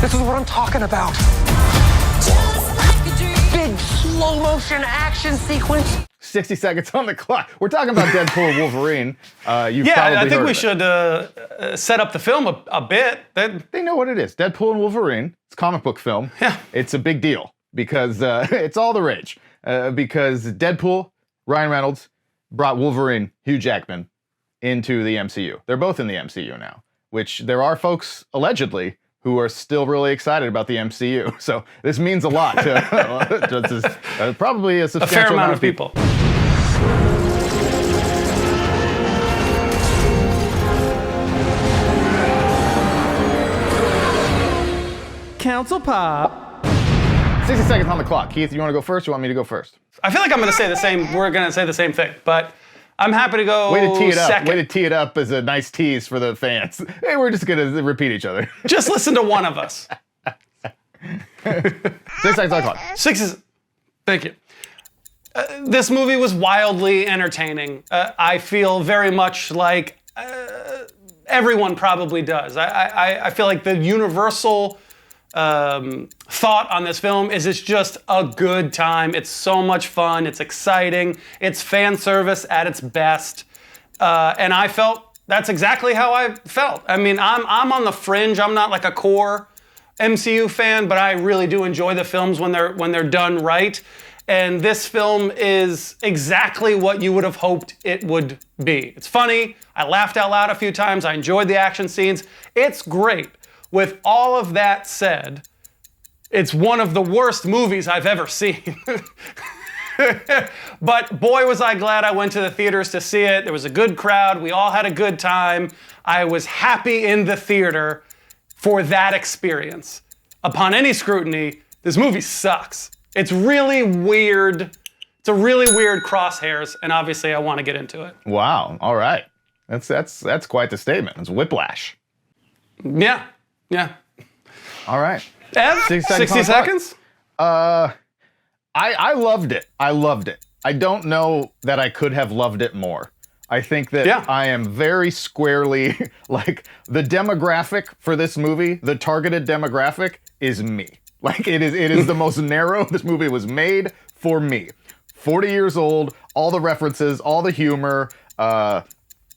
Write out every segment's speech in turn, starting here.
This is what I'm talking about. Big slow motion action sequence. 60 seconds on the clock. We're talking about Deadpool Wolverine. I think we should set up the film a bit. They know what it is. Deadpool and Wolverine. It's a comic book film. Yeah. It's a big deal because it's all the rage. Because Deadpool, Ryan Reynolds, brought Wolverine, Hugh Jackman, into the MCU. They're both in the MCU now, which there are folks, allegedly, who are still really excited about the MCU. So this means a lot to probably a substantial fair amount of people. Council Pop. 60 seconds on the clock. Keith, you want to go first or you want me to go first? I feel like I'm going to say the same. We're going to say the same thing, but I'm happy to go Way to tee it up. second. Way to tee it up as a nice tease for the fans. Hey, we're just going to repeat each other. Just listen to one of us. 6 seconds on the clock. Thank you. This movie was wildly entertaining. I feel very much like everyone probably does. I feel like the universal thought on this film is it's just a good time. It's so much fun. It's exciting. It's fan service at its best. And I felt that's exactly how I felt. I mean, I'm on the fringe. I'm not like a core MCU fan, but I really do enjoy the films when they're done right. And this film is exactly what you would have hoped it would be. It's funny. I laughed out loud a few times. I enjoyed the action scenes. It's great. With all of that said, it's one of the worst movies I've ever seen. But boy, was I glad I went to the theaters to see it. There was a good crowd. We all had a good time. I was happy in the theater for that experience. Upon any scrutiny, this movie sucks. It's really weird. It's a really weird crosshairs, and obviously I want to get into it. Wow. All right. That's quite the statement. It's whiplash. Yeah. All right. Ev, 60 seconds? I loved it. I don't know that I could have loved it more. I think that I am very squarely, like, the demographic for this movie, the targeted demographic is me. Like, it is the most narrow. This movie was made for me. 40 years old, all the references, all the humor,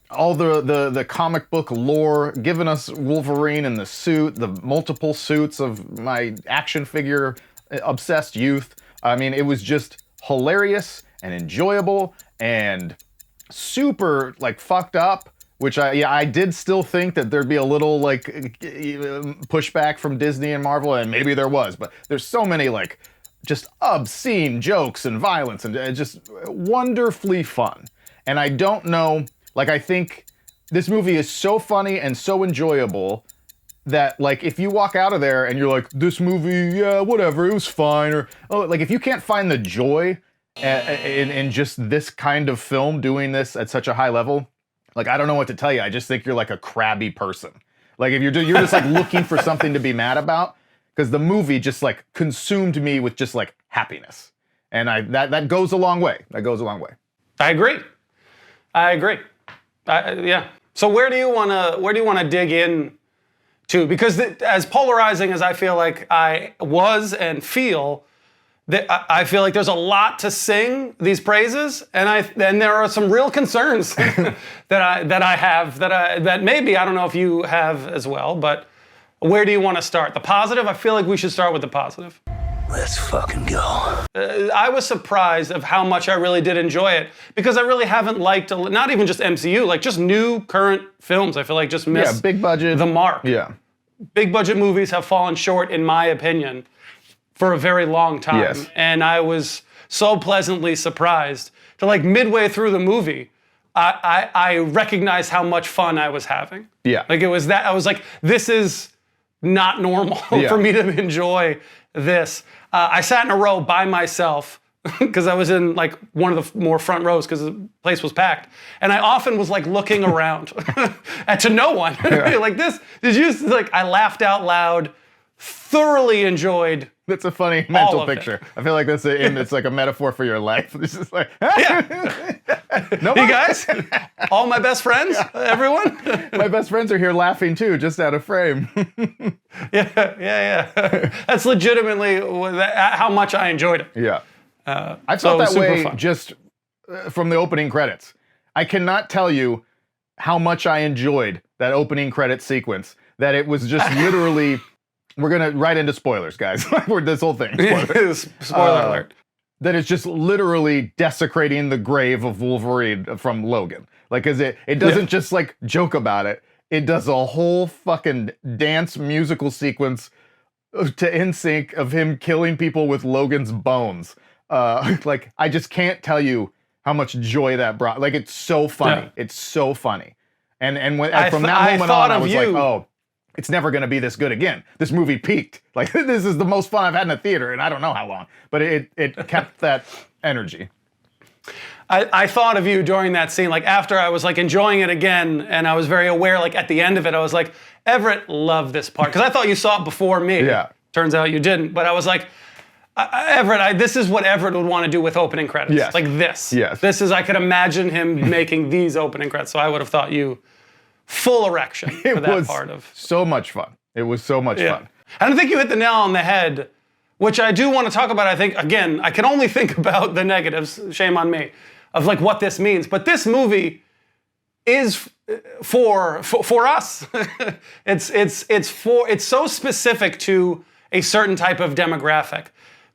all the comic book lore, giving us Wolverine in the suit, the multiple suits of my action figure obsessed youth. I mean, it was just hilarious and enjoyable and super, like, fucked up, which I did still think that there'd be a little, like, pushback from Disney and Marvel, and maybe there was, but there's so many, like, just obscene jokes and violence and just wonderfully fun. And I don't know, like, I think this movie is so funny and so enjoyable that, like, if you walk out of there and you're like, this movie, yeah, whatever, it was fine, or, oh, like, if you can't find the joy in just this kind of film, doing this at such a high level, like, I don't know what to tell you. I just think you're, like, a crabby person. Like, if you're just, like, looking for something to be mad about, because the movie just, like, consumed me with just, like, happiness. And that goes a long way. That goes a long way. I agree. Yeah. So where do you want to dig in to? Because as polarizing as I feel like I was and feel, I feel like there's a lot to sing these praises, and there are some real concerns that I have that maybe I don't know if you have as well. But where do you want to start? The positive? I feel like we should start with the positive. Let's fucking go. I was surprised of how much I really did enjoy it, because I really haven't liked, not even just MCU, like just new current films. I feel like just missed big budget, the mark. Yeah. Big budget movies have fallen short, in my opinion, for a very long time. Yes. And I was so pleasantly surprised to, like, midway through the movie, I recognized how much fun I was having. Yeah. Like, it was that, I was like, this is not normal for me to enjoy this. I sat in a row by myself because I was in, like, one of the more front rows because the place was packed. And I often was, like, looking around to no one. Like, this, did you, like, I laughed out loud thoroughly enjoyed. That's a funny mental of it. picture. I feel like it's like a metaphor for your life. It's just like, Yeah. no Hey more? guys, all my best friends, everyone. My best friends are here laughing too, just out of frame. Yeah. That's legitimately how much I enjoyed it. Yeah. I so felt it was that super way fun. just from the opening credits. I cannot tell you how much I enjoyed that opening credit sequence, that it was just literally, we're going to right into spoilers, guys. For this whole thing. Spoilers. Spoiler alert. That it's just literally desecrating the grave of Wolverine from Logan. Like, 'cause it doesn't just like joke about it. It does a whole fucking dance musical sequence to NSYNC of him killing people with Logan's bones. Like, I just can't tell you how much joy that brought. Like, it's so funny. Yeah. It's so funny. And from that I moment thought on, I of was you. like, oh, it's never going to be this good again. This movie peaked. Like, this is the most fun I've had in a theater in I don't know how long. But it kept that energy. I thought of you during that scene, like after I was like enjoying it again, and I was very aware, like at the end of it, I was like, Everett loved this part. Because I thought you saw it before me. Yeah. Turns out you didn't. But I was like, Everett, this is what Everett would want to do with opening credits. Yes. Like this. Yes. This is, I could imagine him making these opening credits. So I would have thought you full erection for It that was part of. so much fun. It was so much fun. I don't think you hit the nail on the head, which I do want to talk about. I think, again, I can only think about the negatives, shame on me, of like what this means. But this movie is for us. It's so specific to a certain type of demographic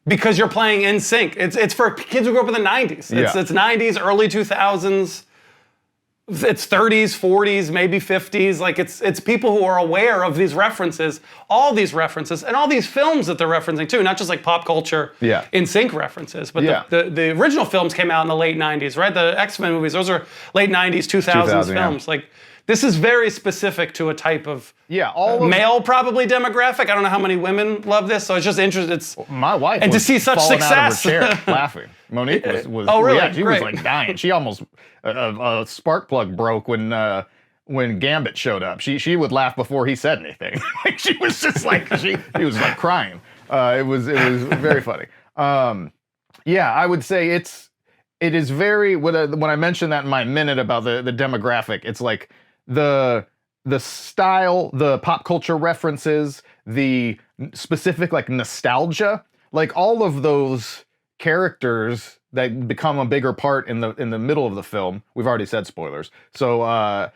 because you're playing in sync. It's for kids who grew up in the 90s. It's 90s, early 2000s. It's 30s, 40s, maybe 50s. Like it's people who are aware of these references, all these references, and all these films that they're referencing too, not just like pop culture in sync references, but the original films came out in the late 90s, right? The X-Men movies, those are late 90s, 2000s films. Like this is very specific to a type of male probably demographic. I don't know how many women love this, so it's just interesting. It's my wife and was to see such falling success. out of her chair laughing. Monique was Oh, really? Yeah, she Great. was like dying. She almost a spark plug broke when Gambit showed up. She would laugh before he said anything. Like she was just like she was like crying. It was very funny. Yeah, I would say it is very when I mentioned that in my minute about the demographic, it's like the style, the pop culture references, the specific like nostalgia, like all of those characters that become a bigger part in the middle of the film. We've already said spoilers. So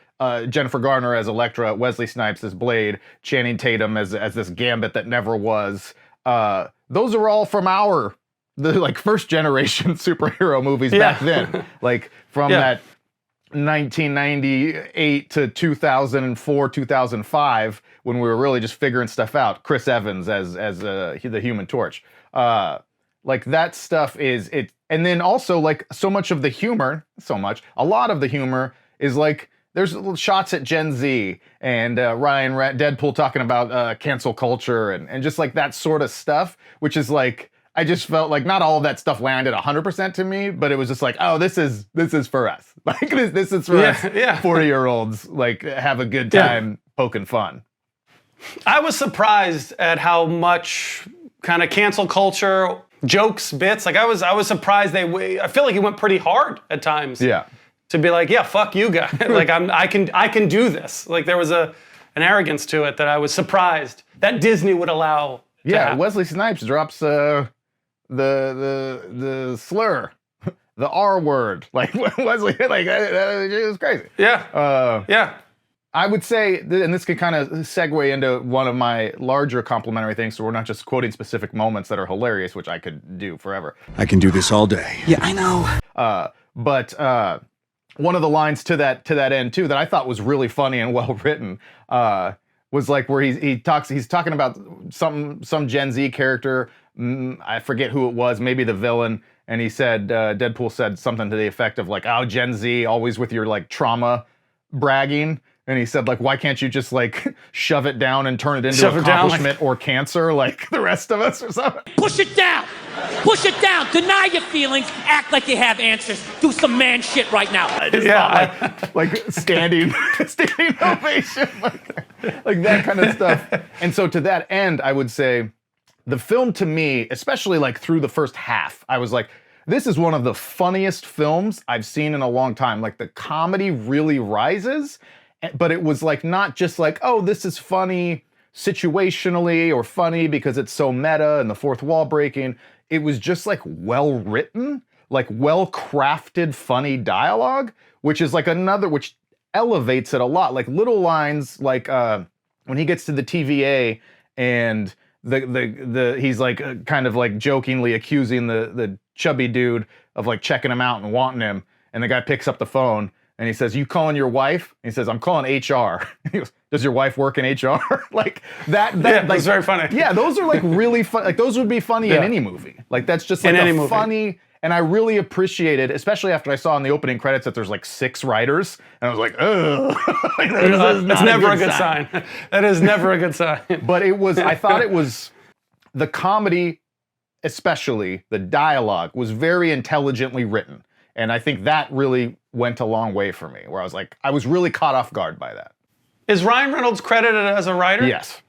Jennifer Garner as Elektra, Wesley Snipes as Blade, Channing Tatum as this Gambit that never was. Those are all from the like first generation superhero movies back then. Like from that 1998 to 2004, 2005, when we were really just figuring stuff out. Chris Evans as the Human Torch. Like that stuff is it, and then also like a lot of the humor is like there's little shots at Gen Z and Deadpool talking about cancel culture and just like that sort of stuff, which is like I just felt like not all of that stuff landed 100% to me, but it was just like, oh, this is for us. Like this is for us 40-year-olds. Like have a good time poking fun. I was surprised at how much kind of cancel culture jokes, bits. Like I was surprised I feel like he went pretty hard at times. Yeah. To be like, yeah, fuck you guys. Like I can do this. Like there was an arrogance to it that I was surprised that Disney would allow. Wesley Snipes drops the slur, the R word. Like Wesley, like it was crazy. Yeah. I would say, and this could kind of segue into one of my larger complimentary things, so we're not just quoting specific moments that are hilarious, which I could do forever. I can do this all day. Yeah, I know. But one of the lines to that end too that I thought was really funny and well written was like where he's talking about some Gen Z character. I forget who it was, maybe the villain, and he said Deadpool said something to the effect of like, "Oh, Gen Z, always with your like trauma bragging." And he said, like, why can't you just, like, shove it down and turn it into Shove it down, accomplishment or cancer like the rest of us or something? Push it down. Push it down. Deny your feelings. Act like you have answers. Do some man shit right now. I just thought, like standing ovation, like that kind of stuff. And so to that end, I would say the film to me, especially like through the first half, I was like, this is one of the funniest films I've seen in a long time. Like the comedy really rises, but it was like not just like, oh, this is funny situationally or funny because it's so meta and the fourth wall breaking. It was just like well written, like well crafted, funny dialogue, which is like which elevates it a lot. Like little lines like when he gets to the TVA and he's like kind of like jokingly accusing the chubby dude of like checking him out and wanting him, and the guy picks up the phone and he says, "You calling your wife?" And he says, "I'm calling HR." He goes, "Does your wife work in HR?" Like that like, that's very funny. Yeah, those are like really fun. Like those would be funny in any movie. Like that's just like a funny. And I really appreciated, especially after I saw in the opening credits that there's like 6 writers, and I was like, ugh. That's never a good sign. That is never a good sign. But I thought it was, the comedy, especially the dialogue, was very intelligently written. And I think that really went a long way for me, where I was like, I was really caught off guard by that. Is Ryan Reynolds credited as a writer? Yes.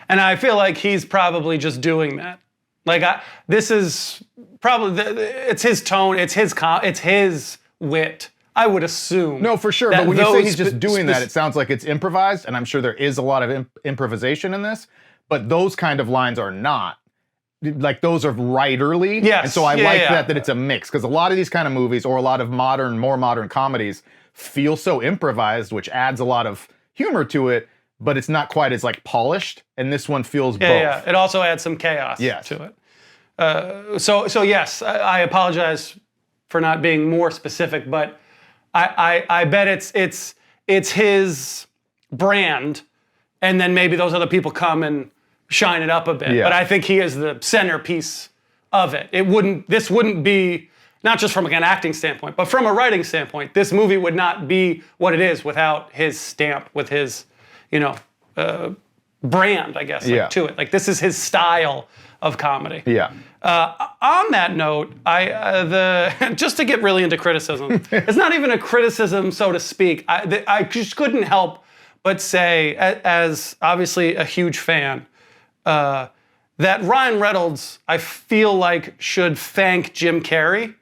And I feel like he's probably just doing that. Like this is probably it's his tone, it's his wit. I would assume. No, for sure. But when you say he's just doing that, it sounds like it's improvised, and I'm sure there is a lot of improvisation in this. But those kind of lines are not. Like those are writerly. Yes. And so I like that it's a mix, because a lot of these kind of movies or a lot of more modern comedies feel so improvised, which adds a lot of humor to it. But it's not quite as like polished, and this one feels both. Yeah, it also adds some chaos to it. So yes, I apologize for not being more specific, but I bet it's his brand, and then maybe those other people come and shine it up a bit. Yeah. But I think he is the centerpiece of it. This wouldn't be, not just from an acting standpoint, but from a writing standpoint, this movie would not be what it is without his stamp, with his brand, I guess, to it. Like this is his style of comedy. Yeah. On that note, just to get really into criticism, it's not even a criticism, so to speak. I just couldn't help but say, as obviously a huge fan, that Ryan Reynolds, I feel like, should thank Jim Carrey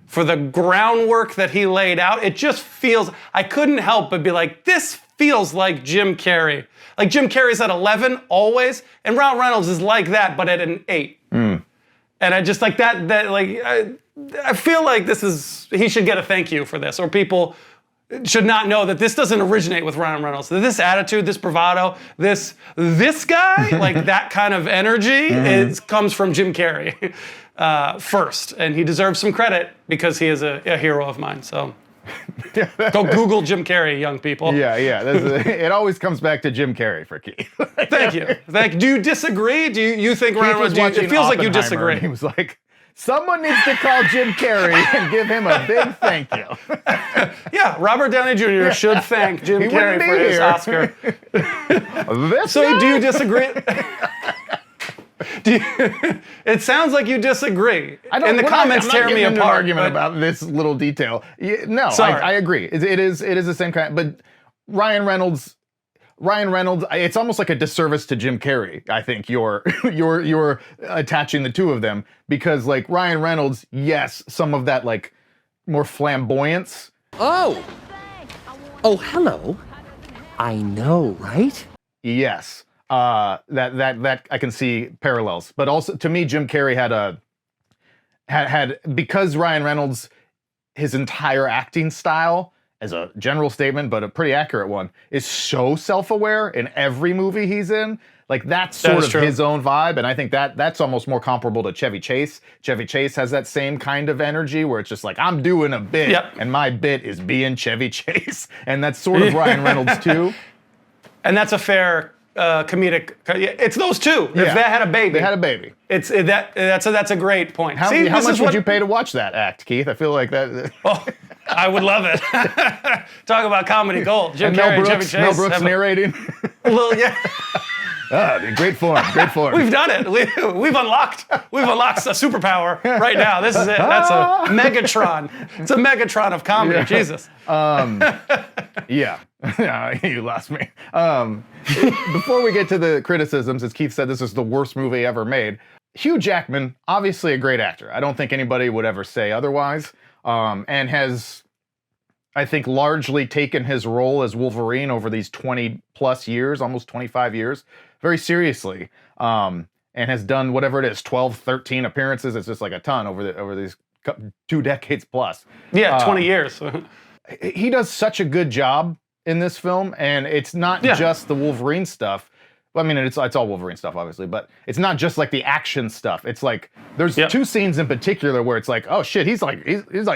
for the groundwork that he laid out. It just feels, I couldn't help but be like, this feels like Jim Carrey. Like Jim Carrey's at 11 always, and Ryan Reynolds is like that, but at an 8. And I just like that like, I feel like he should get a thank you for this, or people should not know that this doesn't originate with Ryan Reynolds. That this attitude, this bravado, this guy, like that kind of energy, comes from Jim Carrey first, and he deserves some credit because he is a hero of mine. So go Google Jim Carrey, young people. Yeah. It always comes back to Jim Carrey for Keith. Thank you. Do you disagree? Do you think Ryan Reynolds? It feels like you disagree. He was like, someone needs to call Jim Carrey and give him a big thank you. Yeah, Robert Downey Jr. should thank Jim Carrey for his Oscar. Do you disagree? It sounds like you disagree. In the comments, tear me apart. An argument about this little detail. No, I agree. It is the same kind. But Ryan Reynolds, it's almost like a disservice to Jim Carrey. I think you're attaching the two of them, because like Ryan Reynolds, yes, some of that like more flamboyance. Oh, hello. I know, right? Yes. That I can see parallels, but also to me, Jim Carrey had because Ryan Reynolds, his entire acting style, as a general statement, but a pretty accurate one, is so self-aware in every movie he's in. Like that's sort of his own vibe, and I think that's almost more comparable to Chevy Chase. Chevy Chase has that same kind of energy where it's just like, I'm doing a bit, and my bit is being Chevy Chase, and that's sort of Ryan Reynolds too. And that's a fair comedic. It's those two. If they had a baby, that's a great point. How much would you pay to watch that act, Keith? I feel like that. I would love it. Talk about comedy gold. Jim And Carrey, Mel Chevy Brooks, Chase. Mel Brooks have narrating. a little, yeah. Great form, great form. We've done it. We've unlocked a superpower right now. This is it. That's a Megatron. It's a Megatron of comedy. Yeah. Jesus. Yeah. You lost me. Before we get to the criticisms, as Keith said, this is the worst movie ever made. Hugh Jackman, obviously a great actor. I don't think anybody would ever say otherwise. And has, I think, largely taken his role as Wolverine over these 20 plus years, almost 25 years, very seriously. And has done whatever it is, 12, 13 appearances. It's just like a ton over these 2 decades plus. Yeah, 20 years. He does such a good job in this film, and it's not just the Wolverine stuff. I mean, it's all Wolverine stuff, obviously, but it's not just like the action stuff. It's like there's 2 scenes in particular where it's like, oh shit, he's like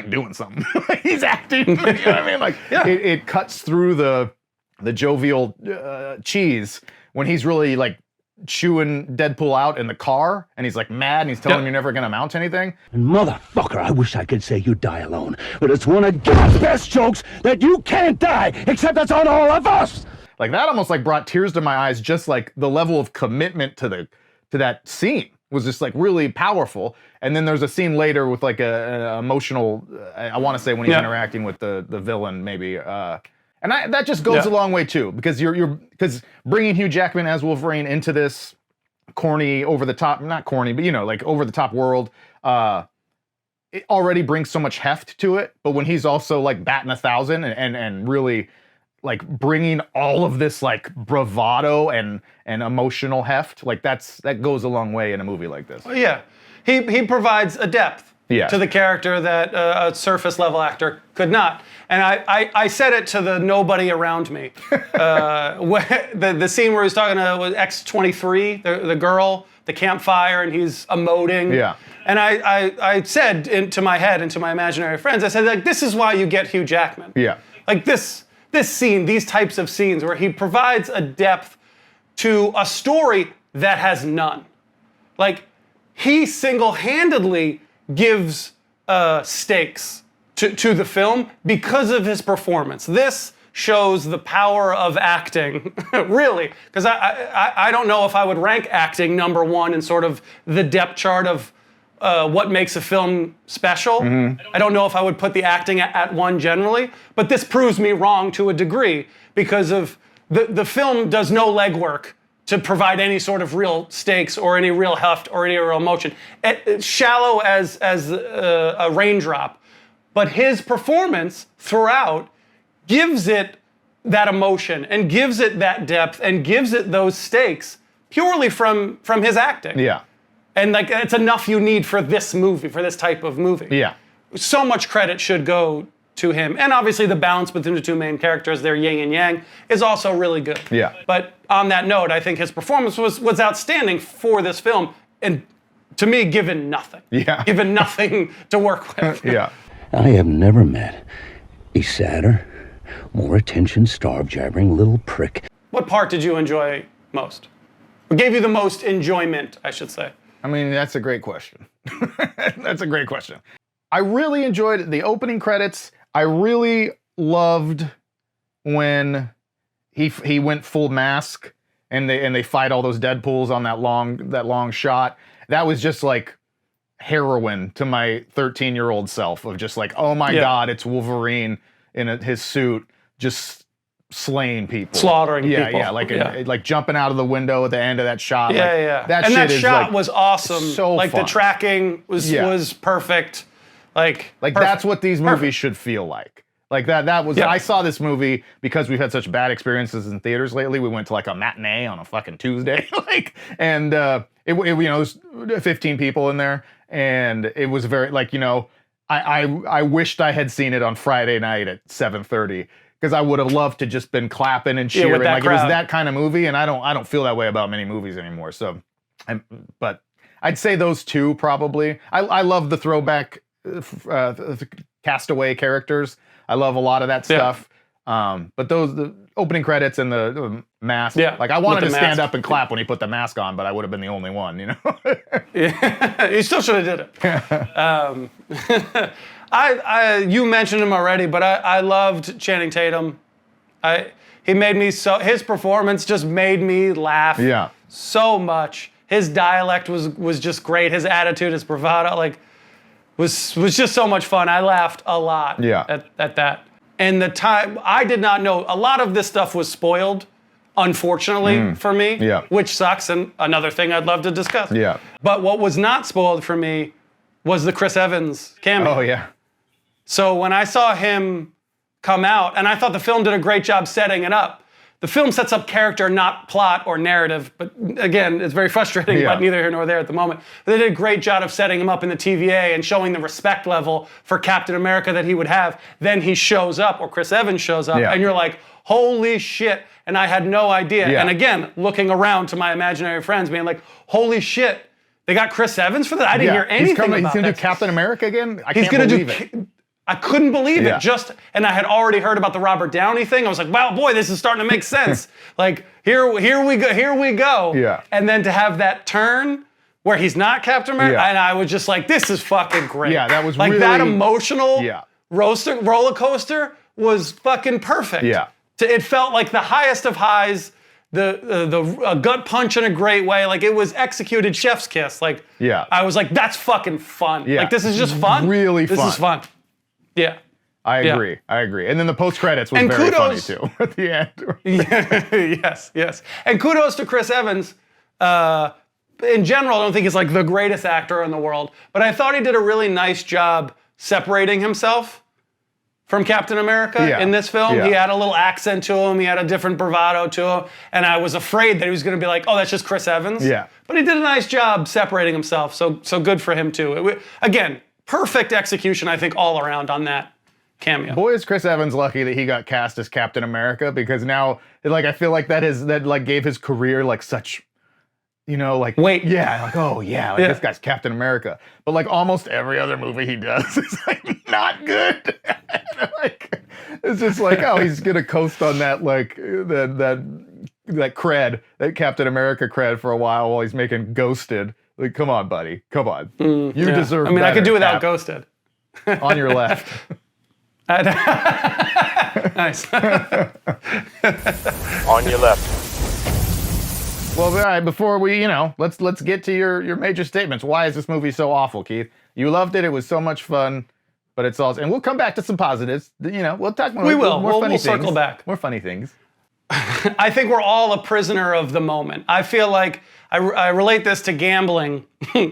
doing something. He's acting. You know what I mean? Like it cuts through the jovial cheese when he's really like chewing Deadpool out in the car, and he's like mad, and he's telling him you're never gonna amount to anything. And motherfucker, I wish I could say you die alone, but it's one of God's best jokes that you can't die, except that's on all of us. Like that almost like brought tears to my eyes. Just like the level of commitment to that scene was just like really powerful. And then there's a scene later with like an emotional. I want to say when he's interacting with the villain, maybe. And that just goes a long way too, because because bringing Hugh Jackman as Wolverine into this corny, over the top, not corny, but like over the top world, it already brings so much heft to it. But when he's also like batting 1,000 and really like bringing all of this like bravado and emotional heft, like that goes a long way in a movie like this. Yeah, he provides a depth to the character that a surface level actor could not. And I said it to the nobody around me. The scene where he's talking to X-23, the girl, the campfire, and he's emoting. Yeah. And I said into my head and to my imaginary friends, I said, like, this is why you get Hugh Jackman. Yeah. Like this scene, these types of scenes where he provides a depth to a story that has none. Like, he single-handedly gives stakes to the film because of his performance. This shows the power of acting, really, because I don't know if I would rank acting number 1 in sort of the depth chart of what makes a film special. I don't know if I would put the acting at 1 generally, but this proves me wrong to a degree because of the film does no legwork to provide any sort of real stakes or any real heft or any real emotion. It's shallow as a raindrop, but his performance throughout gives it that emotion and gives it that depth and gives it those stakes purely from his acting. Yeah. And like it's enough you need for this movie, for this type of movie. Yeah. So much credit should go to him. And obviously the balance between the 2 main characters, their yin and yang, is also really good. Yeah. But on that note, I think his performance was outstanding for this film. And to me, given nothing. Yeah. Given nothing to work with. Yeah. I have never met a sadder, more attention-starved, jabbering little prick. What part did you enjoy most? What gave you the most enjoyment, I should say? I mean, that's a great question. That's a great question. I really enjoyed the opening credits. I really loved when he went full mask and they fight all those Deadpools on that long shot. That was just like heroin to my 13-year-old self of just like, oh my God, it's Wolverine in his suit just slaying people. Slaughtering people. Yeah, like jumping out of the window at the end of that shot. Yeah. That and shit that is shot like was awesome. so like fun. the tracking was perfect. Like perfect. That's what these movies should feel like. Like that was, I saw this movie because we've had such bad experiences in theaters lately. We went to like a matinee on a fucking Tuesday, it was 15 people in there, and it was very I wished I had seen it on Friday night at 7:30 because I would have loved to just been clapping and cheering. Like crowd. It was that kind of movie, and I don't feel that way about many movies anymore. So, but I'd say those 2 probably. I love the throwback Castaway characters. I love a lot of that stuff. But the opening credits and the mask, I wanted to stand up and clap when he put the mask on, but I would have been the only one, Yeah, you still should have did it. You mentioned him already, but I loved Channing Tatum. He made me his performance just made me laugh so much. His dialect was just great. His attitude, his bravado, like was just so much fun. I laughed a lot at that. And the time, I did not know, a lot of this stuff was spoiled, unfortunately, for me, which sucks, and another thing I'd love to discuss. Yeah. But what was not spoiled for me was the Chris Evans cameo. Oh, yeah. So when I saw him come out, and I thought the film did a great job setting it up. The film sets up character, not plot or narrative, but again, it's very frustrating, but neither here nor there at the moment. But they did a great job of setting him up in the TVA and showing the respect level for Captain America that he would have. Then he shows up, or Chris Evans shows up, and you're like, holy shit, and I had no idea. And again, looking around to my imaginary friends, being like, holy shit, they got Chris Evans for that? I didn't hear anything about that. He's going to do Captain America again? I can't believe it. I couldn't believe it. And I had already heard about the Robert Downey thing. I was like, wow, boy, this is starting to make sense. Like, here we go. Yeah. And then to have that turn where he's not Captain America, and I was just like, this is fucking great. Yeah, that was like really... that emotional roller coaster was fucking perfect. Yeah. It felt like the highest of highs, the gut punch in a great way. Like, it was executed chef's kiss. Like, I was like, that's fucking fun. Like, this is just fun. Really fun. This is fun. Yeah. I agree. And then the post-credits was very funny, too, at the end. Yes. And kudos to Chris Evans. In general, I don't think he's like the greatest actor in the world, but I thought he did a really nice job separating himself from Captain America in this film. He had a little accent to him. He had a different bravado to him. And I was afraid that he was going to be like, oh, that's just Chris Evans. Yeah. But he did a nice job separating himself. So good for him, too. Again, perfect execution, I think, all around on that cameo. Boy, is Chris Evans lucky that he got cast as Captain America, because now, like, I feel like that gave his career like such, like weight. Yeah, like, oh yeah, like this guy's Captain America. But like almost every other movie he does is like not good. Like, it's just like, oh, he's gonna coast on that like that cred, that Captain America cred for a while he's making Ghosted. Like, come on, buddy. Come on. You deserve better. I could do without Ghosted. On your left. Nice. On your left. Well, all right, before we, let's get to your major statements. Why is this movie so awful, Keith? You loved it. It was so much fun, but it's also, and we'll come back to some positives. We'll talk more. More funny things. Circle back. More funny things. I think we're all a prisoner of the moment. I feel like I relate this to gambling,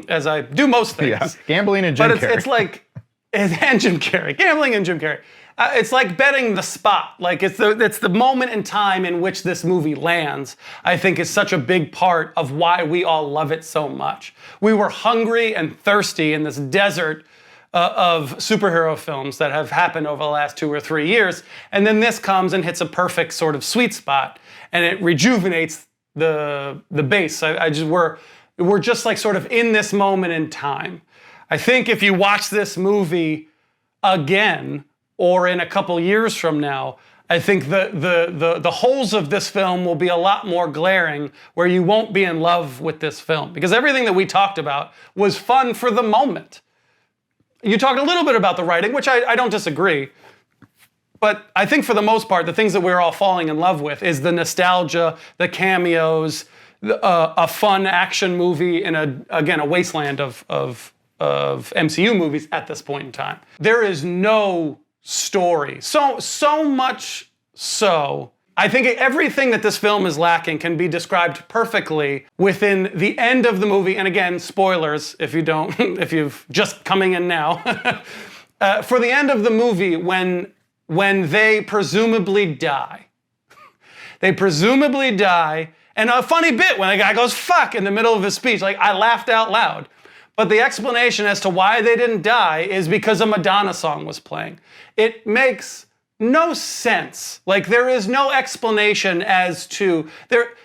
as I do most things. Yeah, gambling and Jim Carrey. But it's like, and Jim Carrey. Gambling and Jim Carrey. It's like betting the spot. Like, it's the moment in time in which this movie lands, I think, is such a big part of why we all love it so much. We were hungry and thirsty in this desert of superhero films that have happened over the last 2 or 3 years. And then this comes and hits a perfect sort of sweet spot, and it rejuvenates the base. We're just like sort of in this moment in time. I think if you watch this movie again, or in a couple years from now, I think the holes of this film will be a lot more glaring, where you won't be in love with this film. Because everything that we talked about was fun for the moment. You talked a little bit about the writing, which I don't disagree. But I think for the most part, the things that we're all falling in love with is the nostalgia, the cameos, a fun action movie in a wasteland of MCU movies at this point in time. There is no story. So much so, I think everything that this film is lacking can be described perfectly within the end of the movie. And again, spoilers if you've just coming in now. For the end of the movie, when they presumably die. They presumably die. And a funny bit when the guy goes, fuck, in the middle of his speech. Like, I laughed out loud. But the explanation as to why they didn't die is because a Madonna song was playing. It makes no sense. Like, there is no explanation as to,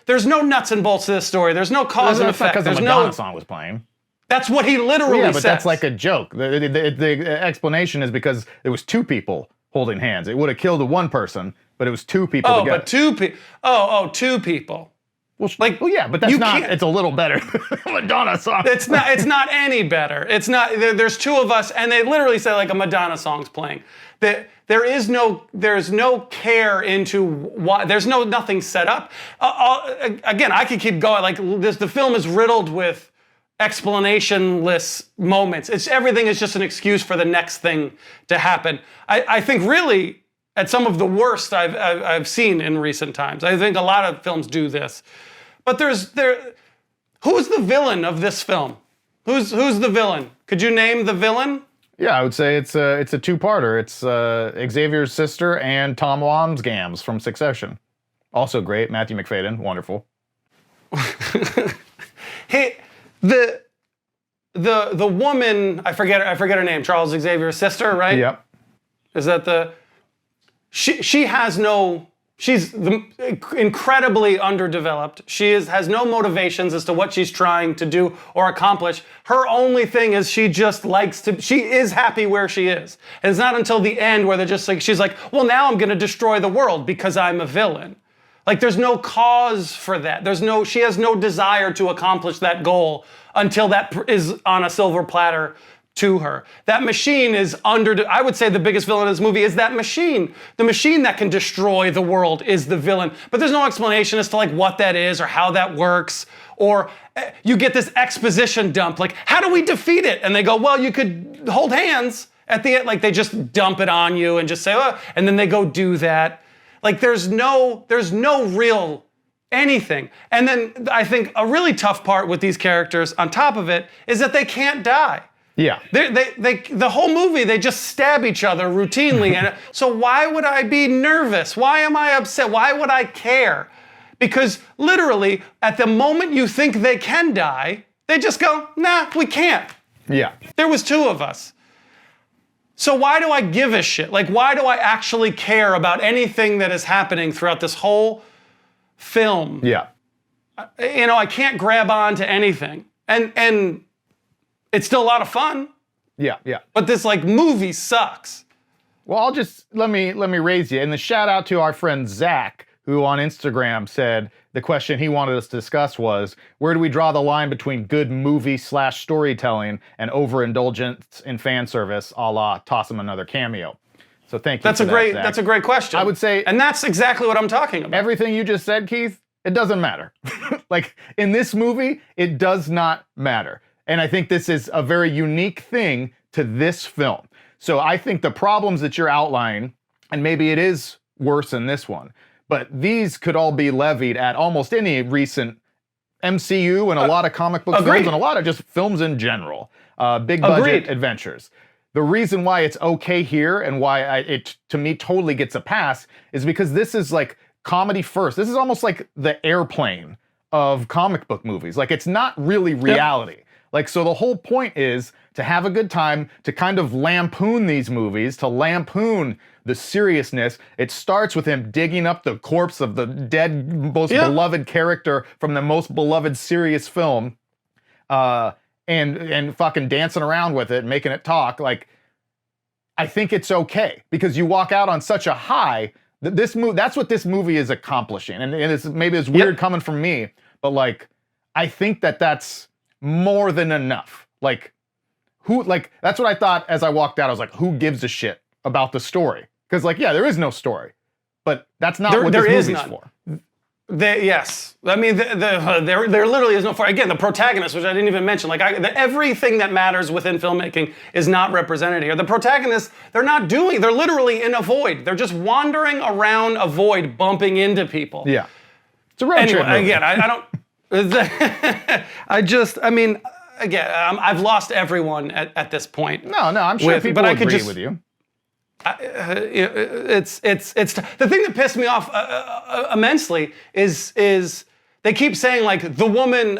there's no nuts and bolts to this story. There's no cause and effect. Because the Madonna song was playing. That's what he literally says. Yeah, but that's like a joke. The explanation is because it was 2 people holding hands. It would have killed 1 person, but it was 2 people together. But 2 people. 2 people. Well, yeah, but that's not. It's a little better than a Madonna song. It's not any better. It's not. There's two of us, and they literally say like a Madonna song's playing. There's no care into why. There's nothing set up. Again, I could keep going. Like the film is riddled with explanationless moments. Everything is just an excuse for the next thing to happen. I think really at some of the worst I've seen in recent times. I think a lot of films do this. But who's the villain of this film? Who's the villain? Could you name the villain? Yeah, I would say it's a two-parter. It's Xavier's sister and Tom Wambsgans from Succession. Also great. Matthew McFadyen, wonderful. Hey, the woman, I forget her name. Charles Xavier's sister, right? Yep. Is that she has no. She's incredibly underdeveloped. She has no motivations as to what she's trying to do or accomplish. Her only thing is she is happy where she is. And it's not until the end where they're just like, she's like, well, now I'm going to destroy the world because I'm a villain. Like there's no cause for that. She has no desire to accomplish that goal until that is on a silver platter to her. That machine is I would say the biggest villain in this movie is that machine. The machine that can destroy the world is the villain. But there's no explanation as to like what that is or how that works. Or you get this exposition dump, like, how do we defeat it? And they go, well, you could hold hands at the end. Like they just dump it on you and just say, oh, and then they go do that. Like there's no real anything. And then I think a really tough part with these characters on top of it is that they can't die. Yeah. The whole movie, they just stab each other routinely. And so why would I be nervous? Why am I upset? Why would I care? Because literally, at the moment you think they can die, they just go, nah, we can't. Yeah. There was two of us. So why do I give a shit? Like, why do I actually care about anything that is happening throughout this whole film? Yeah. I can't grab on to anything. And it's still a lot of fun. Yeah. But this like movie sucks. Well, let me raise you. And the shout out to our friend Zach, who on Instagram said the question he wanted us to discuss was, where do we draw the line between good movie/storytelling and overindulgence in fan service, a la toss him another cameo? So thank you. That's a great question. I would say, and that's exactly what I'm talking about. Everything you just said, Keith, it doesn't matter. Like in this movie, it does not matter. And I think this is a very unique thing to this film. So I think the problems that you're outlining, and maybe it is worse in this one, but these could all be levied at almost any recent MCU and a lot of comic book films and a lot of just films in general. Big budget adventures. The reason why it's okay here and why it, to me, totally gets a pass is because this is like comedy first. This is almost like the Airplane of comic book movies. Like it's not really reality. Yep. Like, so the whole point is to have a good time, to kind of lampoon these movies, to lampoon the seriousness. It starts with him digging up the corpse of the dead, most beloved character from the most beloved serious film, and fucking dancing around with it, making it talk. Like, I think it's okay because you walk out on such a high that that's what this movie is accomplishing. And maybe it's weird coming from me, but like, I think that's more than enough. Like, that's what I thought as I walked out. I was like, who gives a shit about the story? Because like, yeah, there is no story, but that's not what this movie's for. Yes. I mean, there literally is no, again, the protagonist, which I didn't even mention, like everything that matters within filmmaking is not represented here. The protagonists, they're literally in a void. They're just wandering around a void, bumping into people. Yeah. It's a road trip movie. Again, I don't, again, I've lost everyone at this point. No, I'm sure people agree with you. It's the thing that pissed me off immensely is they keep saying like the woman,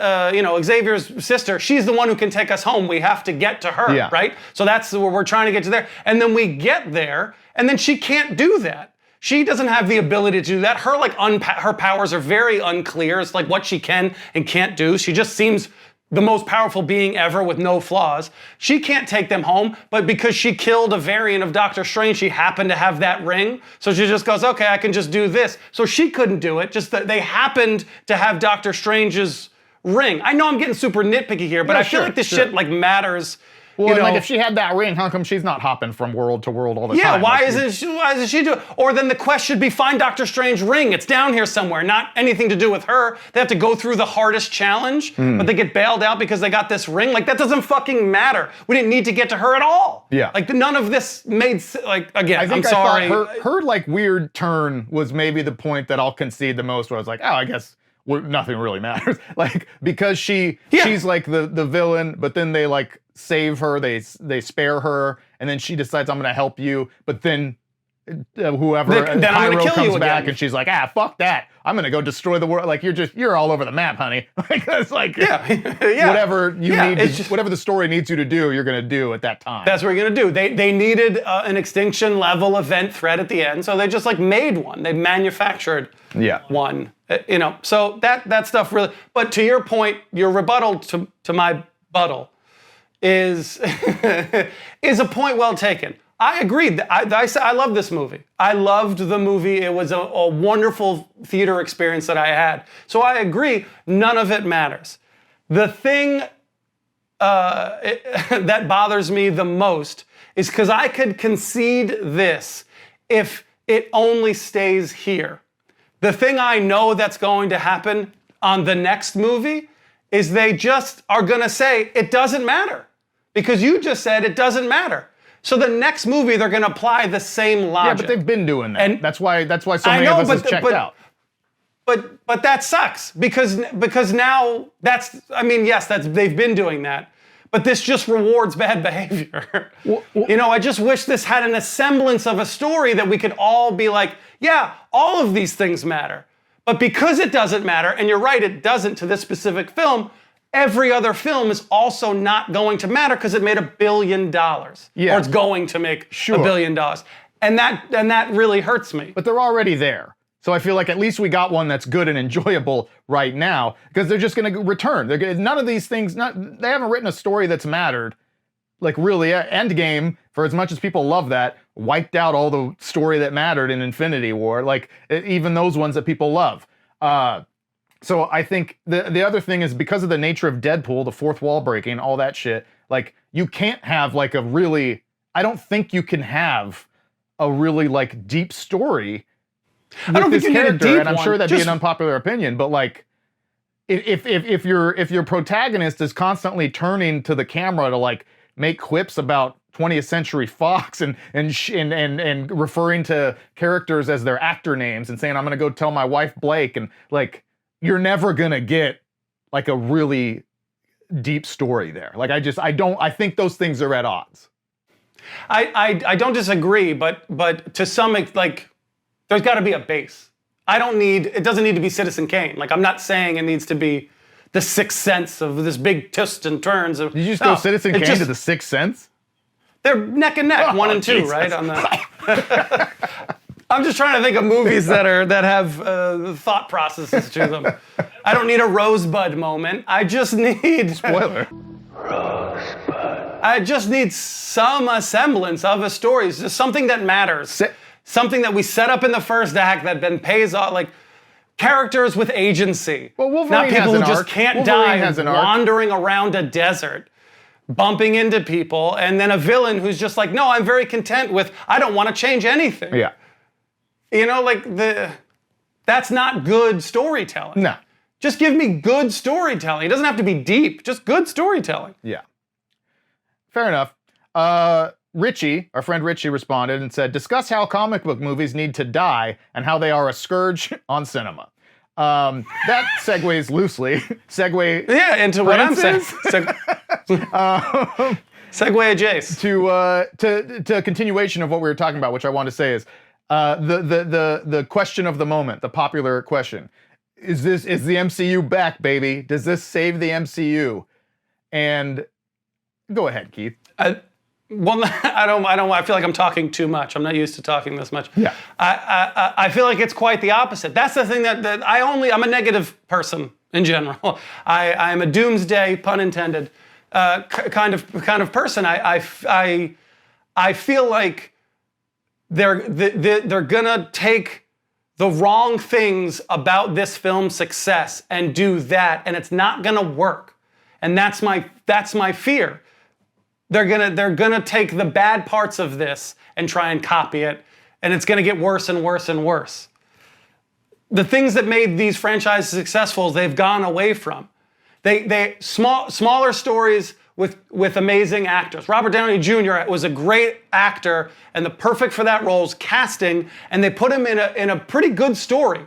Xavier's sister, she's the one who can take us home. We have to get to her, right? So that's where we're trying to get to there. And then we get there, and then she can't do that. She doesn't have the ability to do that. Her her powers are very unclear. It's like what she can and can't do. She just seems the most powerful being ever with no flaws. She can't take them home, but because she killed a variant of Doctor Strange, she happened to have that ring. So she just goes, okay, I can just do this. So she couldn't do it, just that they happened to have Doctor Strange's ring. I know I'm getting super nitpicky here, but I feel like this shit like matters. Well, like if she had that ring, how come she's not hopping from world to world all the time? Yeah, why isn't she do it? Or then the quest should be find Doctor Strange ring. It's down here somewhere, not anything to do with her. They have to go through the hardest challenge, but they get bailed out because they got this ring. Like, that doesn't fucking matter. We didn't need to get to her at all. Yeah. Like, none of this made, like, again, I'm sorry. Her like weird turn was maybe the point that I'll concede the most, where I was like, oh, I guess nothing really matters. Like, because she's like the villain, but then they like save her, they spare her, and then she decides, I'm gonna help you, but then whoever Pyro comes back and she's like, fuck that, I'm gonna go destroy the world. Like, you're all over the map, honey. Like, it's like whatever you need, whatever the story needs you to do, you're gonna do at that time. That's what you're gonna do. They needed an extinction level event threat at the end, so they just like made one. They manufactured one. You know, so that stuff really. But to your point, your rebuttal to my buttle is is a point well taken. I agree. I love this movie. I loved the movie. It was a wonderful theater experience that I had. So I agree, none of it matters. The thing that bothers me the most is because I could concede this if it only stays here. The thing I know that's going to happen on the next movie is they just are going to say, it doesn't matter. Because you just said it doesn't matter. So the next movie, they're going to apply the same logic. Yeah, but they've been doing that. And that's why so many of us has checked out. But that sucks because now they've been doing that. But this just rewards bad behavior. You know, I just wish this had a semblance of a story that we could all be like, yeah, all of these things matter. But because it doesn't matter, and you're right, it doesn't to this specific film, every other film is also not going to matter because it made $1 billion. Yeah. Or it's going to make $1 billion. And that really hurts me. But they're already there. So I feel like at least we got one that's good and enjoyable right now, because they're just going to return. None of these things, they haven't written a story that's mattered. Like, really, Endgame, for as much as people love that, wiped out all the story that mattered in Infinity War. Like, even those ones that people love. So I think the other thing is, because of the nature of Deadpool, the fourth wall breaking, all that shit, like, you can't have like I don't think you can have a really like deep story with this character, and I'm sure that'd be an unpopular opinion, but like, if your protagonist is constantly turning to the camera to like make quips about 20th Century Fox and referring to characters as their actor names and saying, I'm gonna go tell my wife Blake, and like, you're never gonna get like a really deep story there. Like, I think those things are at odds. I don't disagree, but to some, like, there's got to be a base. It doesn't need to be Citizen Kane. Like, I'm not saying it needs to be the Sixth Sense of this big twists and turns. Did you just go Citizen Kane to the Sixth Sense? They're neck and neck, 1 and 2, Jesus. Right? On the. I'm just trying to think of movies that have thought processes to them. I don't need a Rosebud moment. I just need spoiler. Rosebud. I just need some semblance of a story. It's just something that matters. Something that we set up in the first act that then pays off, like characters with agency. Well, Wolverine not people has an who just arc. can't Wolverine die wandering around a desert, bumping into people, and then a villain who's just like, no, I'm very content with, I don't want to change anything. Yeah. You know, like that's not good storytelling. No. Just give me good storytelling. It doesn't have to be deep, just good storytelling. Yeah. Fair enough. Richie, our friend Richie, responded and said, discuss how comic book movies need to die and how they are a scourge on cinema. That segues loosely. Into what I'm saying. Segue adjacent. To a continuation of what we were talking about, which I want to say is the question of the moment, the popular question. Is the MCU back, baby? Does this save the MCU? And go ahead, Keith. Well, I feel like I'm talking too much. I'm not used to talking this much. Yeah. I feel like it's quite the opposite. That's the thing that I'm a negative person in general. I'm a doomsday, pun intended, kind of person. I feel like they're gonna take the wrong things about this film's success and do that, and it's not gonna work. And that's my fear. They're gonna take the bad parts of this and try and copy it, and it's gonna get worse and worse and worse. The things that made these franchises successful, they've gone away from. Smaller stories with amazing actors. Robert Downey Jr. was a great actor, and the perfect for that role's casting, and they put him in a pretty good story,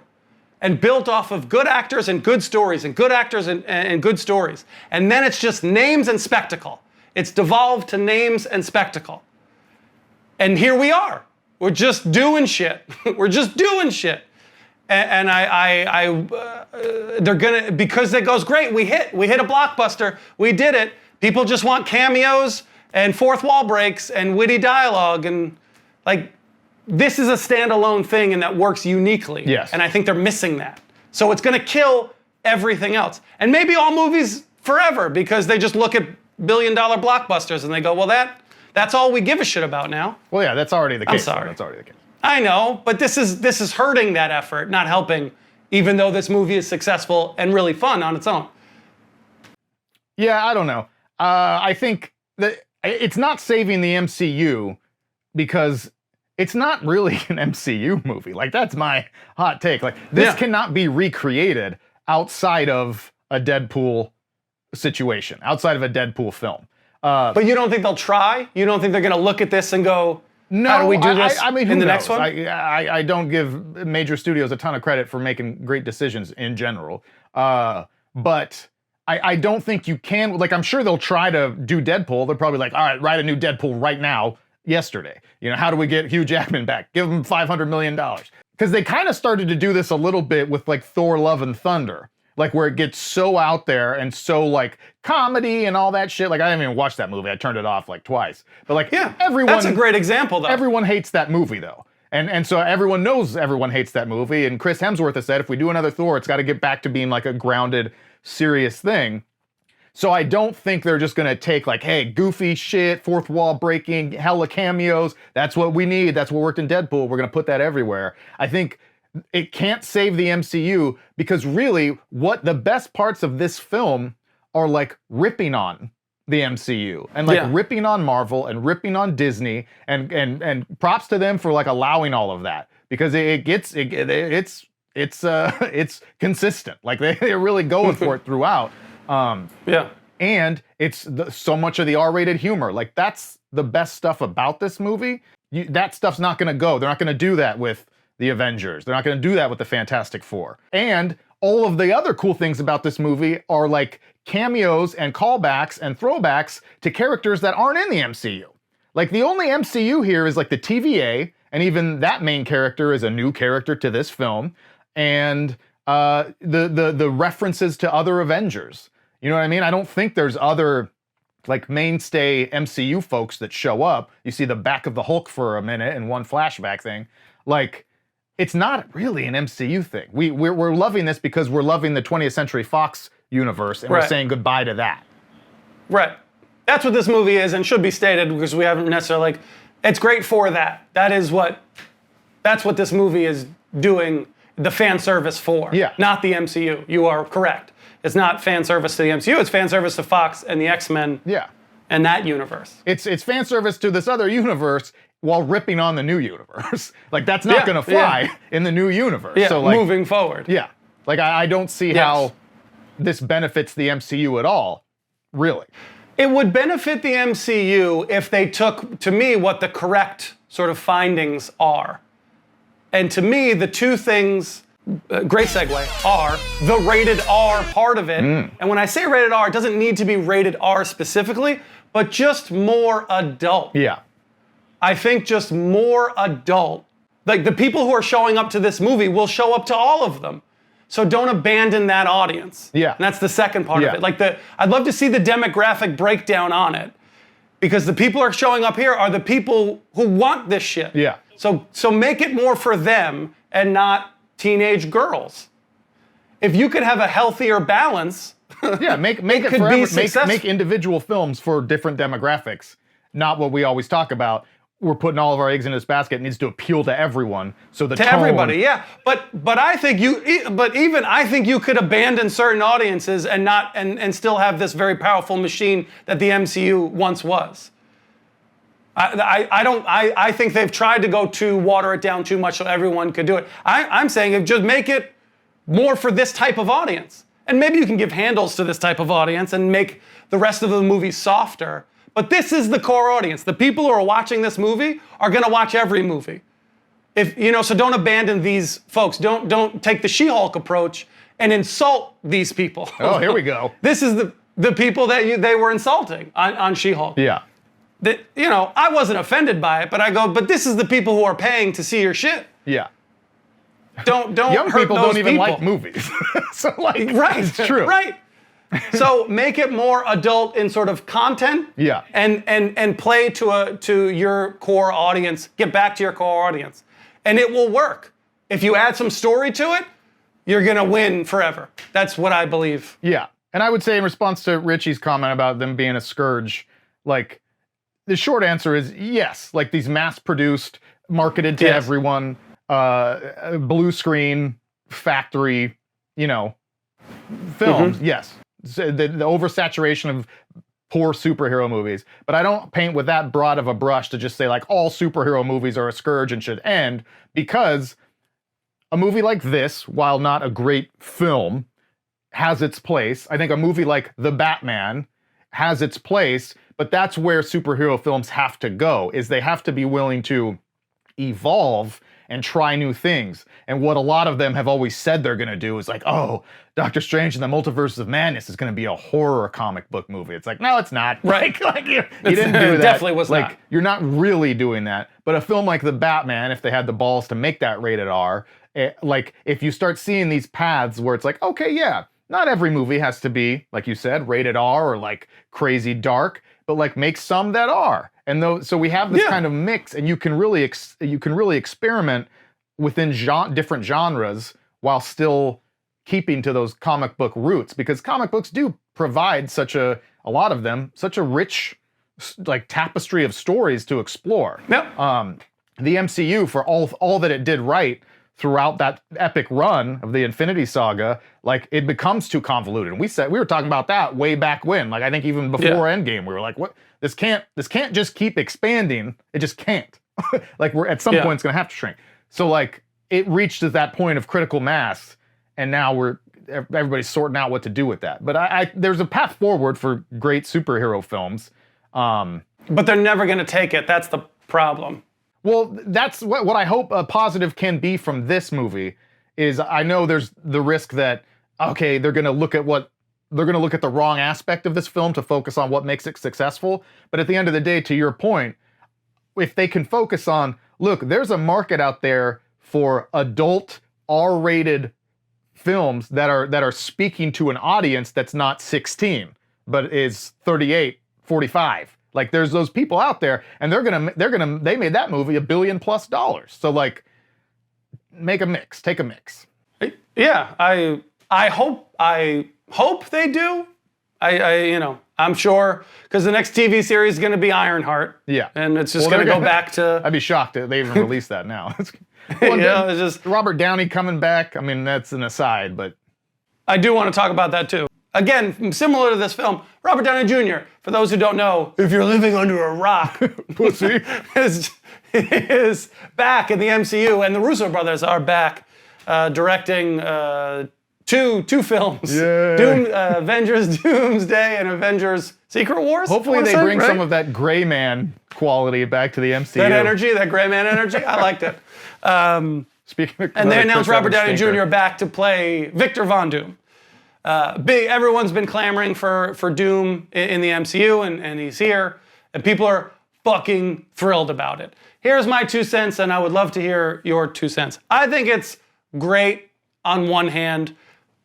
and built off of good actors and good stories, and good actors and good stories. And then it's just names and spectacle. It's devolved to names and spectacle. And here we are. We're just doing shit. We're just doing shit. And they're gonna, because it goes great. We hit a blockbuster. We did it. People just want cameos and fourth wall breaks and witty dialogue, and like, this is a standalone thing and that works uniquely. Yes. And I think they're missing that. So it's gonna kill everything else. And maybe all movies forever, because they just look at billion-dollar blockbusters and they go, well, that's all we give a shit about now. Well, yeah, that's already the case. I'm sorry. That's already the case. I know, but this is hurting that effort, not helping, even though this movie is successful and really fun on its own. Yeah, I don't know. I think that it's not saving the MCU because it's not really an MCU movie. Like, that's my hot take. Like, this cannot be recreated outside of a Deadpool situation, outside of a Deadpool film. But you don't think they'll try? You don't think they're going to look at this and go, no, how do we do this I mean, who in the knows? next one? I don't give major studios a ton of credit for making great decisions in general. But I don't think you can, like, I'm sure they'll try to do Deadpool. They're probably like, all right, write a new Deadpool right now, yesterday. You know, how do we get Hugh Jackman back? Give him $500 million. Because they kind of started to do this a little bit with like Thor Love and Thunder. Like, where it gets so out there and so like comedy and all that shit. Like, I didn't even watch that movie. I turned it off like twice. But like, everyone, that's a great example though. Everyone hates that movie though. And so everyone knows everyone hates that movie. And Chris Hemsworth has said, if we do another Thor, it's got to get back to being like a grounded, serious thing. So I don't think they're just gonna take like, hey, goofy shit, fourth wall breaking, hella cameos. That's what we need. That's what worked in Deadpool. We're gonna put that everywhere. I think it can't save the MCU because really what the best parts of this film are like ripping on the MCU and like ripping on Marvel and ripping on Disney and props to them for like allowing all of that because it's consistent. Like they're really going for it throughout. And it's so much of the R-rated humor. Like, that's the best stuff about this movie. That stuff's not gonna go. They're not gonna do that with the Avengers. They're not gonna do that with the Fantastic Four. And all of the other cool things about this movie are like cameos and callbacks and throwbacks to characters that aren't in the MCU. Like, the only MCU here is like the TVA, and even that main character is a new character to this film, and the references to other Avengers. You know what I mean? I don't think there's other like mainstay MCU folks that show up. You see the back of the Hulk for a minute in one flashback thing. Like, it's not really an MCU thing. We're loving this because we're loving the 20th Century Fox universe, and we're saying goodbye to that. Right. That's what this movie is, and should be stated because we haven't necessarily like. It's great for that. That's what this movie is doing. The fan service for. Yeah. Not the MCU. You are correct. It's not fan service to the MCU. It's fan service to Fox and the X-Men. Yeah. And that universe. It's fan service to this other universe while ripping on the new universe. Like, that's not gonna fly in the new universe. Yeah, so like, moving forward. Yeah. Like, I don't see how this benefits the MCU at all, really. It would benefit the MCU if they took, to me, what the correct sort of findings are. And to me, the two things, great segue, are the rated R part of it. And when I say rated R, it doesn't need to be rated R specifically, but just more adult. Yeah. I think just more adult. Like, the people who are showing up to this movie will show up to all of them. So don't abandon that audience. Yeah. And that's the second part of it. Like, I'd love to see the demographic breakdown on it. Because the people who are showing up here are the people who want this shit. Yeah. So make it more for them and not teenage girls. if you could have a healthier balance, Yeah, make it could forever. be successful. Make individual films for different demographics. Not what we always talk about. We're putting all of our eggs in this basket. It needs to appeal to everyone. So the to tone, everybody, yeah. But I think I think you could abandon certain audiences and not and still have this very powerful machine that the MCU once was. I think they've tried to water it down too much so everyone could do it. I'm saying just make it more for this type of audience. And maybe you can give handles to this type of audience and make the rest of the movie softer. But this is the core audience. The people who are watching this movie are going to watch every movie. So don't abandon these folks. Don't take the She-Hulk approach and insult these people. Oh, here we go. This is the people that they were insulting on She-Hulk. Yeah. I wasn't offended by it, but this is the people who are paying to see your shit. Yeah. Don't Young hurt people those don't even people. like movies. So like, Right. it's true. Right. So make it more adult in sort of content. Yeah. And play to your core audience. Get back to your core audience. And it will work. If you add some story to it, you're gonna win forever. That's what I believe. Yeah. And I would say in response to Richie's comment about them being a scourge, like the short answer is yes. Like these mass-produced, marketed to everyone, blue screen, factory, films, yes. So the oversaturation of poor superhero movies. But I don't paint with that broad of a brush to just say like all superhero movies are a scourge and should end, because a movie like this, while not a great film, has its place. I think a movie like The Batman has its place, but that's where superhero films have to go, is they have to be willing to evolve and try new things. And what a lot of them have always said they're gonna do is like, oh, Doctor Strange and the Multiverse of Madness is gonna be a horror comic book movie. It's like, no, it's not. Right. Like you didn't do that. Definitely was like, not. You're not really doing that. But a film like The Batman, if they had the balls to make that rated R, like if you start seeing these paths where it's like, okay, yeah, not every movie has to be, like you said, rated R or like crazy dark, but like make some that are. And so we have this kind of mix, and you can really experiment within different genres while still keeping to those comic book roots, because comic books do provide a lot of them, such a rich like tapestry of stories to explore. Yep. The MCU, for all that it did right throughout that epic run of the Infinity Saga, like it becomes too convoluted. And we were talking about that way back when. Like I think even before Endgame, we were like, what? This can't just keep expanding. It just can't. Like we're at some point it's gonna have to shrink. So like it reached to that point of critical mass, and now everybody's sorting out what to do with that. But there's a path forward for great superhero films. But they're never gonna take it. That's the problem. Well, that's what I hope a positive can be from this movie is I know there's the risk that, okay, they're going to look at the wrong aspect of this film to focus on what makes it successful. But at the end of the day, to your point, if they can focus on, look, there's a market out there for adult R-rated films that are speaking to an audience that's not 16, but is 38, 45. Like there's those people out there, and they made that movie $1 billion+. So like, take a mix. Yeah, I hope they do. I'm sure, because the next TV series is going to be Ironheart. Yeah, and it's just going to go back to. I'd be shocked if they even release that now. It's just Robert Downey coming back. I mean, that's an aside, but I do want to talk about that too. Again, similar to this film, Robert Downey Jr., for those who don't know, if you're living under a rock, pussy, is back in the MCU, and the Russo brothers are back directing two films. Avengers Doomsday and Avengers Secret Wars. Hopefully they bring some of that gray man quality back to the MCU. That gray man energy, I liked it. Speaking of, and they announced Robert Downey Jr. back to play Victor Von Doom. Everyone's been clamoring for Doom in the MCU, and he's here, and people are fucking thrilled about it. Here's my 2 cents, and I would love to hear your 2 cents. I think it's great on one hand.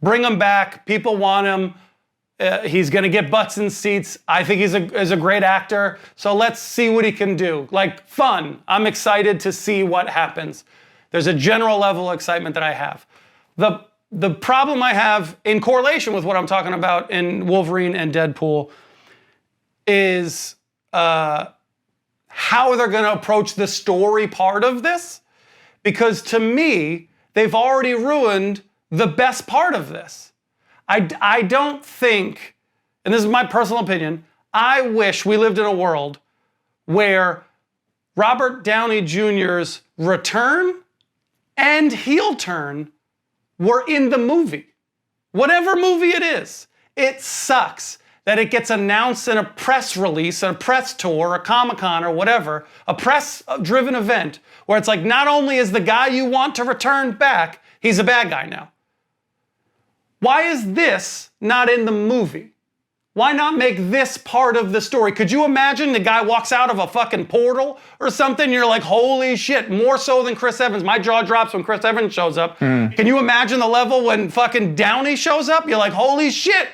Bring him back. People want him. He's going to get butts in seats. I think he's a great actor. So let's see what he can do. Like, fun. I'm excited to see what happens. There's a general level of excitement that I have. the problem I have in correlation with what I'm talking about in Wolverine and Deadpool is how they're going to approach the story part of this. Because to me, they've already ruined the best part of this. I don't think, and this is my personal opinion, I wish we lived in a world where Robert Downey Jr.'s return and heel turn were in the movie. Whatever movie it is, it sucks that it gets announced in a press release, a press tour, a Comic-Con or whatever, a press-driven event, where it's like, not only is the guy you want to return back, he's a bad guy now. Why is this not in the movie? Why not make this part of the story? Could you imagine the guy walks out of a fucking portal or something, and you're like, holy shit, more so than Chris Evans. My jaw drops when Chris Evans shows up. Can you imagine the level when fucking Downey shows up? You're like, holy shit,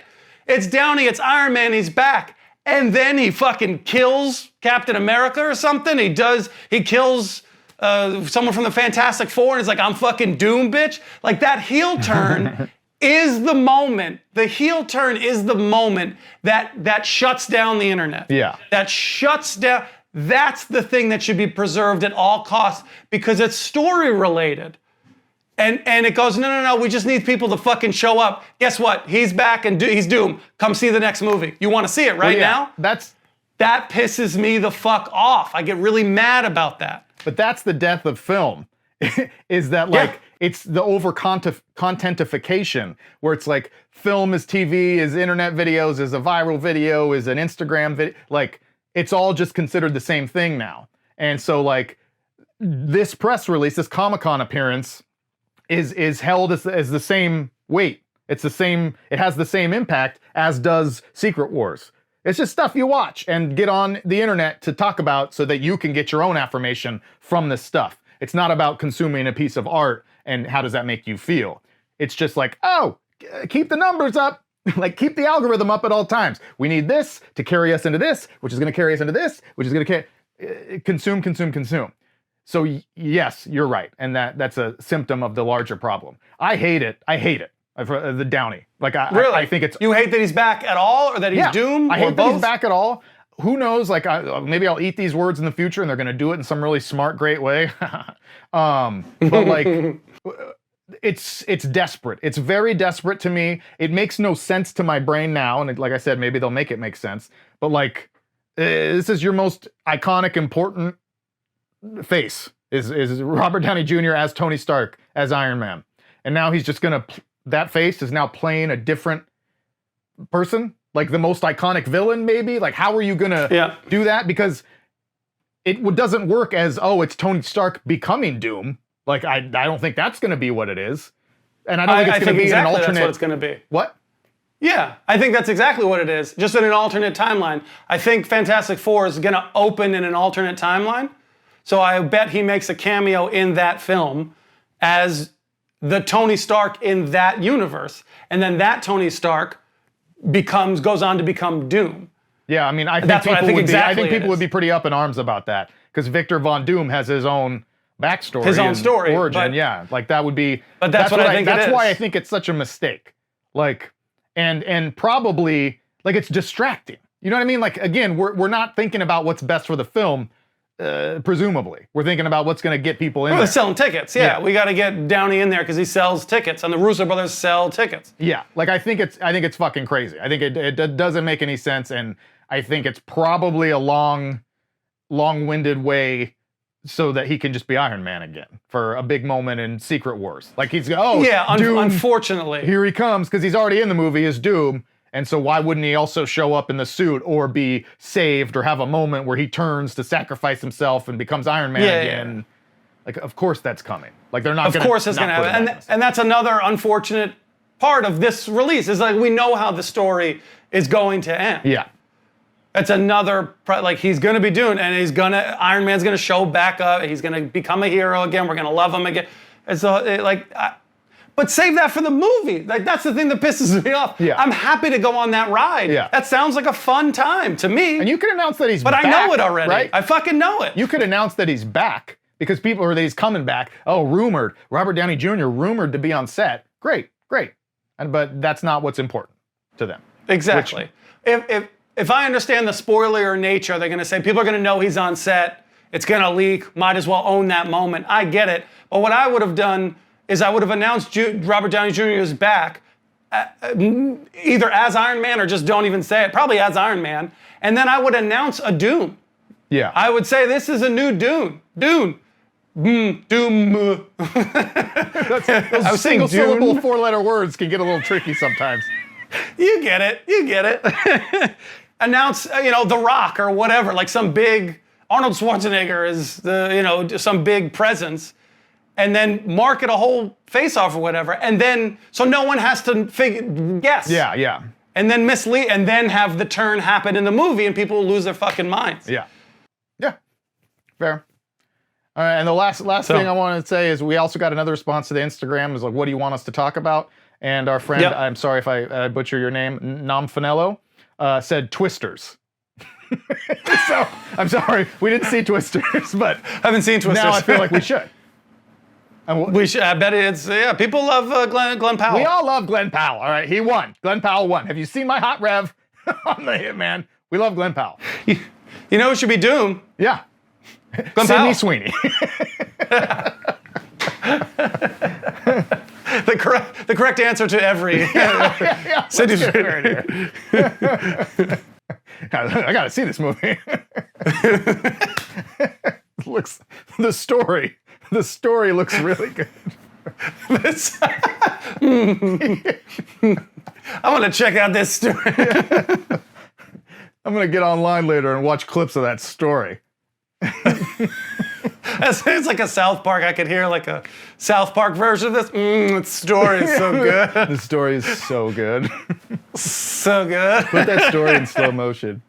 it's Downey, it's Iron Man, he's back. And then he fucking kills Captain America or something. He kills someone from the Fantastic Four, and he's like, I'm fucking Doom, bitch. Like, that heel turn is the moment, the heel turn is the moment that shuts down the internet. Yeah. That shuts down, that's the thing that should be preserved at all costs because it's story related. And it goes, no, we just need people to fucking show up. Guess what? He's back and he's Doom. Come see the next movie. You want to see it right now? That pisses me the fuck off. I get really mad about that. But that's the death of film, is that like, it's the over-contentification, where it's like, film is TV, is internet videos, is a viral video, is an Instagram video. Like, it's all just considered the same thing now. And so, like, this press release, this Comic-Con appearance, is held as the same weight. It's the same, it has the same impact as does Secret Wars. It's just stuff you watch and get on the internet to talk about so that you can get your own affirmation from this stuff. It's not about consuming a piece of art and how does that make you feel. It's just like, oh, keep the numbers up. Like, keep the algorithm up at all times. We need this to carry us into this, which is going to carry us into this, which is going to consume. So yes, you're right. And that's a symptom of the larger problem. I hate it. The Downey. Like, really? I think it's... You hate that he's back at all, or that he's Doom, I or hate both? that he's back at all. Who knows? Like, maybe I'll eat these words in the future and they're going to do it in some really smart, great way. But like, it's desperate. It's very desperate to me. It makes no sense to my brain now. And like I said, maybe they'll make it make sense. But like, this is your most iconic, important face is Robert Downey Jr. as Tony Stark, as Iron Man. And now he's just going to, that face is now playing a different person. Like the most iconic villain, maybe? Like, how are you gonna do that? Because it doesn't work as, oh, it's Tony Stark becoming Doom. Like, I don't think that's gonna be what it is. And I don't think it's gonna be exactly an alternate... that's what it's gonna be. What? Yeah, I think that's exactly what it is. Just in an alternate timeline. I think Fantastic Four is gonna open in an alternate timeline. So I bet he makes a cameo in that film as the Tony Stark in that universe. And then that Tony Stark goes on to become Doom. Yeah, I mean, I think people would be pretty up in arms about that, because Victor Von Doom has his own backstory, his own story, origin. Yeah, like that would be. But that's what I think. That's why I think it's such a mistake. Like, and probably like it's distracting. You know what I mean? Like, again, we're not thinking about what's best for the film. Presumably, we're thinking about what's going to get people in. They're selling tickets. Yeah, we got to get Downey in there because he sells tickets, and the Russo brothers sell tickets. Yeah, like I think it's fucking crazy. I think it doesn't make any sense, and I think it's probably a long-winded way so that he can just be Iron Man again for a big moment in Secret Wars. Like he's Doom, unfortunately, here he comes, because he's already in the movie as Doom. And so why wouldn't he also show up in the suit or be saved or have a moment where he turns to sacrifice himself and becomes Iron Man again? Yeah. Like, of course that's coming. Like, they're not going to... Of course it's going to happen. And that's another unfortunate part of this release, is like, we know how the story is going to end. Yeah. It's another... Like, he's going to be Dune, and Iron Man's going to show back up, he's going to become a hero again, we're going to love him again. It's but save that for the movie. Like, that's the thing that pisses me off. Yeah. I'm happy to go on that ride. Yeah. That sounds like a fun time to me. And you could announce that he's back. But I know it already. Right? I fucking know it. You could announce that he's back, because people, or that he's coming back. Oh, rumored. Robert Downey Jr. rumored to be on set. Great. great. But that's not what's important to them. Exactly. If I understand the spoiler nature, they're going to say people are going to know he's on set. It's going to leak. Might as well own that moment. I get it. But what I would have done is I would have announced Robert Downey Jr. is back, either as Iron Man or just don't even say it. Probably as Iron Man. And then I would announce a Dune. Yeah. I would say this is a new Dune. Dune. Doom. Those single syllable 4-letter words can get a little tricky sometimes. You get it. You get it. Announce, The Rock or whatever, like some big Arnold Schwarzenegger is some big presence, and then market a whole face-off or whatever, and then so no one has to guess. Yeah, yeah. And then mislead, and then have the turn happen in the movie, and people will lose their fucking minds. Yeah. Yeah. Fair. All right, and the last thing I wanted to say is we also got another response to the Instagram. Is like, what do you want us to talk about? And our friend, I'm sorry if I butcher your name, Namfanello, said Twisters. So I'm sorry, we didn't see Twisters, but haven't seen Twisters. Now I feel like we should. We should. I bet it's people love Glen Powell. We all love Glen Powell. All right, he won. Glen Powell won. Have you seen my hot rev on the Hitman? We love Glen Powell. You know who should be Doom? Yeah. Glen Sydney Powell. Sweeney. The correct answer to every Sydney Sweeney. I gotta see this movie. The story looks really good. I want to check out this story. I'm gonna get online later and watch clips of that story. It's like a South Park. I could hear like a South Park version of this. The story is so good. The story is so good. So good. Put that story in slow motion.